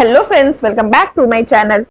Hello friends, welcome back to my channel.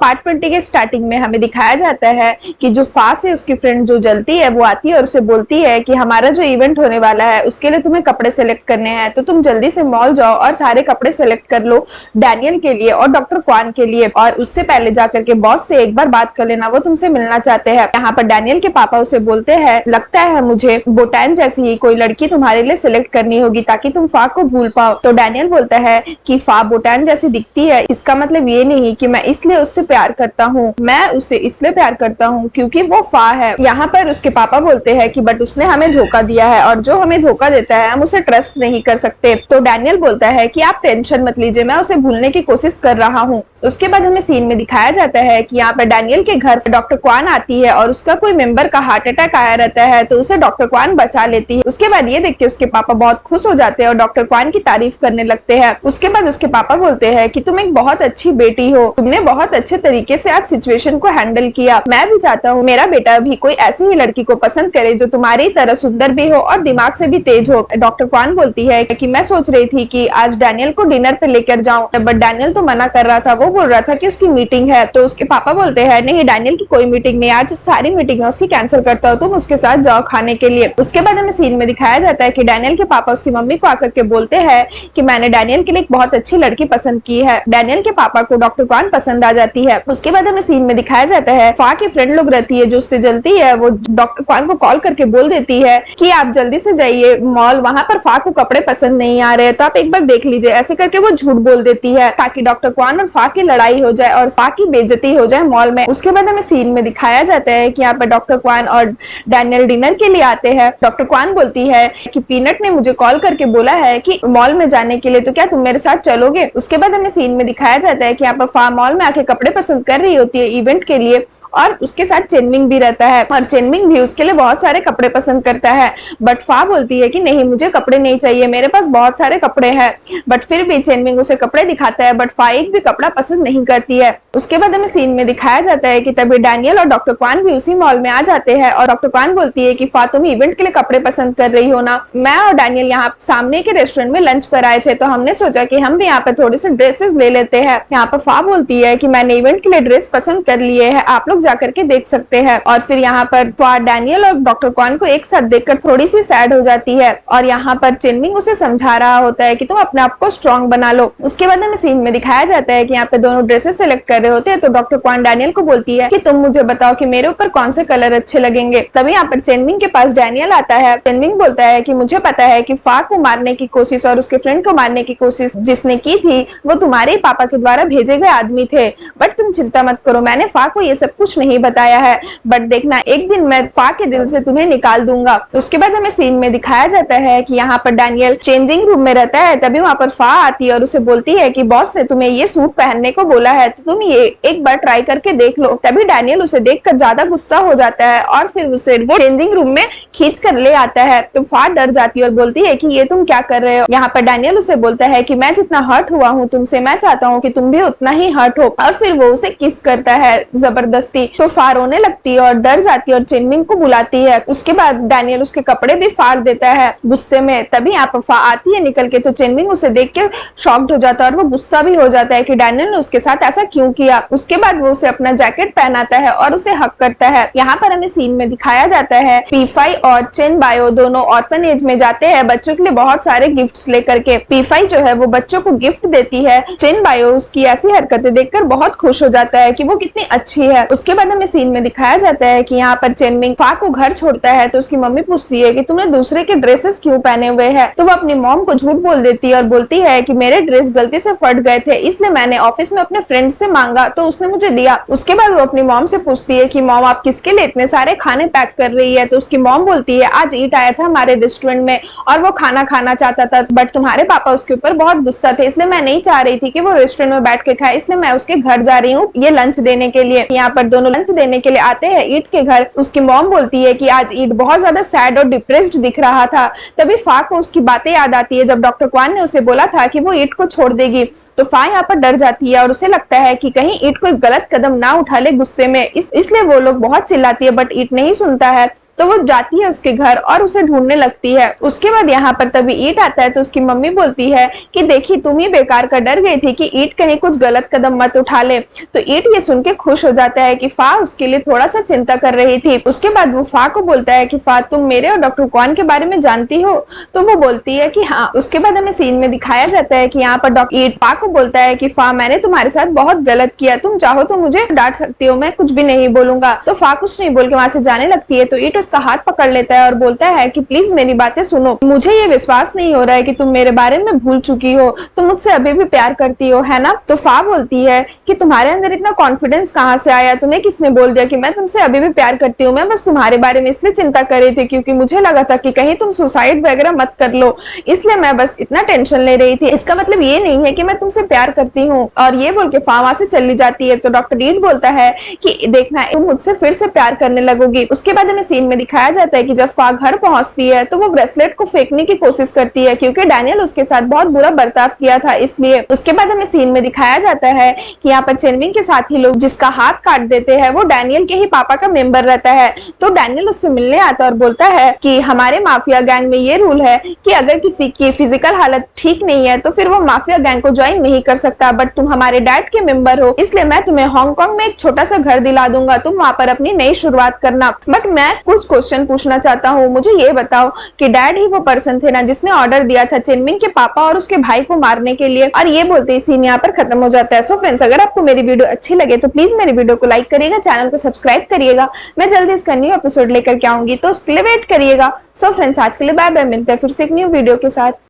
Part 20 के starting में हमें दिखाया जाता है कि जो फा से उसकी फ्रेंड जो जलती है वो आती है और उसे बोलती है कि हमारा जो इवेंट होने वाला है उसके लिए तुम्हें कपड़े सेलेक्ट करने हैं, तो तुम जल्दी से मॉल जाओ और सारे कपड़े सेलेक्ट कर लो डैनियल के लिए और डॉक्टर क्वान के लिए, और उससे पहले जाकर के बॉस से एक बार बात कर लेना, वो तुमसे मिलना चाहते हैं। यहाँ पर डैनियल के पापा उसे बोलते हैं, लगता है मुझे बोटान जैसी ही कोई लड़की तुम्हारे लिए सिलेक्ट करनी होगी ताकि तुम फा को भूल पाओ। तो डैनियल बोलता है कि फा बोटान जैसी दिखती है, इसका मतलब ये नहीं कि मैं इसलिए उससे प्यार करता हूँ, मैं उसे इसलिए प्यार करता हूँ क्योंकि वो फा है। यहाँ पर उसके पापा बोलते हैं कि बट उसने हमें धोखा दिया है और जो हमें धोखा देता है हम उसे ट्रस्ट नहीं कर सकते। तो डैनियल बोलता है कि आप टेंशन मत लीजिए, मैं उसे भूलने की कोशिश कर रहा हूँ। उसके बाद हमें सीन में दिखाया जाता है कि यहाँ पर डैनियल के घर डॉक्टर क्वान आती है और उसका कोई मेंबर का हार्ट अटैक आया रहता है, तो उसे डॉक्टर क्वान बचा लेती है। उसके बाद ये देख के उसके पापा बहुत खुश हो जाते हैं और डॉक्टर क्वान की तारीफ करने लगते हैं। उसके बाद उसके पापा बोलते हैं कि तुम एक बहुत अच्छी बेटी हो, तुमने बहुत अच्छे तरीके से आज सिचुएशन को हैंडल किया। मैं भी चाहता हूँ मेरा बेटा भी कोई ऐसी ही लड़की को पसंद करे जो तुम्हारी तरह सुंदर भी हो और दिमाग से भी तेज हो। डॉक्टर क्वान बोलती है कि मैं सोच रही थी कि आज डैनियल को डिनर पे लेकर जाऊं, बट डैनियल तो मना कर रहा था, वो बोल रहा था कि उसकी मीटिंग है। तो उसके पापा बोलते हैं नहीं, डैनियल की कोई मीटिंग नहीं, आज सारी मीटिंग है उसकी कैंसिल करता हो, तुम उसके साथ जाओ खाने के लिए। उसके बाद हमें सीन में दिखाया जाता है कि डैनियल के पापा उसकी मम्मी को आकर के बोलते हैं कि मैंने डैनियल के लिए एक बहुत अच्छी लड़की पसंद की है। डैनियल के पापा को डॉक्टर क्वान पसंद आ जाती है। उसके बाद हमें सीन में दिखाया जाता है फा की फ्रेंड लोग रहती है जो उससे जलती है, वो डॉक्टर क्वान को कॉल करके बोल देती है कि आप जल्दी से जाइए मॉल, वहां पर फा को कपड़े पसंद नहीं आ रहे, तो आप एक बार देख लीजिए। ऐसे करके वो झूठ बोल देती है ताकि डॉक्टर क्वान और फा की लड़ाई हो जाए और फा की बेइज्जती हो जाए मॉल में। उसके बाद हमें सीन में दिखाया जाता है कि यहाँ पर डॉक्टर क्वान और डैनियल डिनर के लिए आते हैं। डॉक्टर क्वान बोलती है कि पीनट ने मुझे कॉल करके बोला है कि मॉल में जाने के लिए, तो क्या तुम मेरे साथ चलोगे। उसके बाद हमें सीन में दिखाया जाता है कि यहाँ पर फा मॉल में आके कपड़े पसंद कर रही होती है इवेंट के लिए, और उसके साथ चेनमिंग भी रहता है और चेनमिंग भी उसके लिए बहुत सारे कपड़े पसंद करता है। बट फा बोलती है कि नहीं, मुझे कपड़े नहीं चाहिए, मेरे पास बहुत सारे कपड़े हैं। बट फिर भी चेनमिंग उसे कपड़े दिखाता है, बट फा एक भी कपड़ा पसंद नहीं करती है। उसके बाद हमें सीन में दिखाया जाता है कि तभी डैनियल और डॉक्टर क्वान भी उसी मॉल में आ जाते हैं और डॉक्टर क्वान बोलती है कि फा तुम इवेंट के लिए कपड़े पसंद कर रही हो ना, मैं और डैनियल यहाँ सामने के रेस्टोरेंट में लंच पर आए थे, तो हमने सोचा कि हम भी यहाँ पे थोड़े से ड्रेसेस ले लेते हैं। यहाँ पर फा बोलती है कि मैंने इवेंट के लिए ड्रेस पसंद कर लिए है, आप लोग जाकर के देख सकते हैं। और फिर यहाँ पर फा डैनियल और डॉक्टर क्वान को एक साथ देखकर थोड़ी सी सैड हो जाती है और यहाँ पर चेनमिंग उसे समझा रहा होता है कि तुम अपने आप को स्ट्रॉन्ग बना लो। उसके बाद हमें सीन में दिखाया जाता है कि यहाँ पे दोनों ड्रेसेस सेलेक्ट कर रहे होते हैं, तो डॉक्टर क्वान डैनियल को बोलती है कि तुम मुझे बताओ कि मेरे ऊपर कौन से कलर अच्छे लगेंगे। तभी यहाँ पर चेनमिंग के पास डैनियल आता है। चेनमिंग बोलता है कि मुझे पता है कि फा को मारने की कोशिश और उसके फ्रेंड को मारने की कोशिश जिसने की थी वो तुम्हारे पापा के द्वारा भेजे गए आदमी थे, बट तुम चिंता मत करो, मैंने फा को ये सब कुछ नहीं बताया है, बट देखना एक दिन मैं फा के दिल से तुम्हें निकाल दूंगा। उसके बाद हमें सीन में दिखाया जाता है कि यहाँ पर डैनियल चेंजिंग रूम में रहता है। तभी वहां पर फा आती है और उसे बोलती है कि बॉस ने तुम्हें ये सूट पहनने को बोला है, तो तुम ये एक बार ट्राई करके देख लो। तभी डैनियल उसे देखकर ज्यादा गुस्सा हो जाता है और फिर उसे वो चेंजिंग रूम में खींच कर ले आता है। तो फा डर जाती है और बोलती है कि ये तुम क्या कर रहे हो। यहाँ पर डैनियल उसे बोलता है कि मैं जितना हर्ट हुआ हूँ तुमसे, मैं चाहता हूँ कि तुम भी उतना ही हर्ट हो, और फिर वो उसे किस करता है जबरदस्ती। तो फा रोने लगती है और डर जाती है और चेनमिंग को बुलाती है। उसके बाद डैनियल उसके कपड़े भी फाड़ देता है गुस्से में। तभी यहाँ पर फा आती है निकल के, तो चेनमिंग उसे देख के शॉक्ड हो जाता है और वो गुस्सा भी हो जाता है कि डैनियल ने उसके साथ ऐसा क्यों किया। उसके बाद वो उसे अपना जैकेट पहनाता है और उसे हक करता है। यहाँ पर हमें सीन में दिखाया जाता है पी5 और चेन बायो दोनों ऑर्फनेज में जाते हैं बच्चों के लिए बहुत सारे गिफ्ट्स लेकर के। पी5 जो है वो बच्चों को गिफ्ट देती है, चेन बायो उसकी ऐसी हरकतें देखकर बहुत खुश हो जाता है कि वो कितनी अच्छी है। उसके बाद हमें सीन में दिखाया जाता है कि यहाँ पर चेनमिंग फा को घर छोड़ता है, तो उसकी मम्मी पूछती है कि तुमने दूसरे के ड्रेसेस क्यों पहने हुए हैं। तो वो अपनी मॉम को झूठ बोल देती है और बोलती है कि मेरे ड्रेस गलती से फट गए थे, इसलिए मैंने ऑफिस में अपने फ्रेंड से मांगा तो उसने मुझे दिया। उसके बाद वो अपनी मॉम से पूछती है कि मॉम आप किसके लिए इतने सारे खाने पैक कर रही है। तो उसकी मॉम बोलती है आज ईट आया था हमारे रेस्टोरेंट में और वो खाना खाना चाहता था, बट तुम्हारे पापा उसके ऊपर बहुत गुस्सा थे, इसलिए मैं नहीं चाह रही थी कि वो रेस्टोरेंट में बैठ के खाए, इसलिए मैं उसके घर जा रही हूँ ये लंच देने के लिए। यहाँ पर दोनों लंच देने के लिए आते हैं ईट के घर। उसकी मॉम बोलती है कि आज ईट बहुत ज्यादा सैड और डिप्रेस्ड दिख रहा था। तभी फा को उसकी बातें याद आती है जब डॉक्टर क्वान ने उसे बोला था कि वो ईट को छोड़ देगी। तो फा यहाँ पर डर जाती है और उसे लगता है कि कहीं ईट कोई गलत कदम ना उठा ले गुस्से में, इसलिए वो लोग बहुत चिल्लाती है, बट ईट नहीं सुनता है। तो वो जाती है उसके घर और उसे ढूंढने लगती है। उसके बाद यहाँ पर तभी ईट आता है तो उसकी मम्मी बोलती है कि देखी तुम ही बेकार का डर गई थी कि ईट कहीं कुछ गलत कदम मत उठा ले। तो ईट ये सुन के खुश हो जाता है कि फा उसके लिए थोड़ा सा चिंता कर रही थी। उसके बाद वो फा को बोलता है कि फा तुम मेरे और डॉक्टर क्वान के बारे में जानती हो? तो वो बोलती है कि हाँ। उसके बाद हमें सीन में दिखाया जाता है कि यहाँ पर डॉक्टर ईट फा को बोलता है कि फा मैंने तुम्हारे साथ बहुत गलत किया, तुम चाहो तो मुझे डांट सकती हो, मैं कुछ भी नहीं बोलूंगा। तो फा कुछ नहीं बोल के वहां से जाने लगती है। तो ईट उसका हाथ पकड़ लेता है और बोलता है कि प्लीज मेरी बातें सुनो, मुझे ये विश्वास नहीं हो रहा है कि तुम मेरे बारे में भूल चुकी हो, तुम मुझसे अभी भी प्यार करती हो, है ना? तो फा बोलती है कि तुम्हारे अंदर इतना कॉन्फिडेंस कहाँ से आया, तुम्हें किसने बोल दिया कि मैं तुमसे अभी भी प्यार करती हूँ? मैं बस तुम्हारे बारे में इसलिए चिंता कर रही थी क्योंकि मुझे लगा था कि कहीं तुम सुसाइड वगैरह मत कर लो, इसलिए मैं बस इतना टेंशन ले रही थी। इसका मतलब ये नहीं है कि मैं तुमसे प्यार करती हूँ। और ये बोल के फा वहां से चली जाती है। तो डॉक्टर ईट बोलता है कि देखना तुम मुझसे फिर से प्यार करने लगोगी। उसके बाद हमें सीन में दिखाया जाता है कि जब फा घर पहुंचती है तो वो ब्रेसलेट को फेंकने की कोशिश करती है क्योंकि डैनियल उसके साथ बहुत बुरा बर्ताव किया था, इसलिए। उसके बाद हमें सीन में दिखाया जाता है कि यहाँ पर चेनविंग के साथी लोग जिसका हाथ काट देते हैं वो डैनियल के ही पापा का मेंबर रहता है। तो डैनियल उससे मिलने आता है और बोलता है कि हमारे माफिया गैंग में ये रूल है कि अगर किसी की फिजिकल हालत ठीक नहीं है तो फिर वो माफिया गैंग को ज्वाइन नहीं कर सकता, बट तुम हमारे डैड के मेंबर हो, इसलिए मैं तुम्हें हांगकांग में एक छोटा सा घर दिला दूंगा, तुम वहां पर अपनी नई शुरुआत करना। बट मैं कुछ क्वेश्चन पूछना चाहता हूँ, मुझे ये बताओ कि डैड ही वो पर्सन थे ना जिसने ऑर्डर दिया था चेनमिंग के पापा और उसके भाई को मारने के लिए? और ये बोलते ही सीन यहाँ पर खत्म हो जाता है। सो फ्रेंड्स, अगर आपको मेरी वीडियो अच्छी लगे तो प्लीज मेरी वीडियो को लाइक करिएगा, चैनल को सब्सक्राइब करिएगा। मैं जल्दी इसका न्यू एपिसोड लेकर के आऊंगी तो उसके लिए वेट करिएगा। सो फ्रेंड्स, आज के लिए बाय बाय, मिलते हैं फिर से एक न्यू वीडियो के साथ।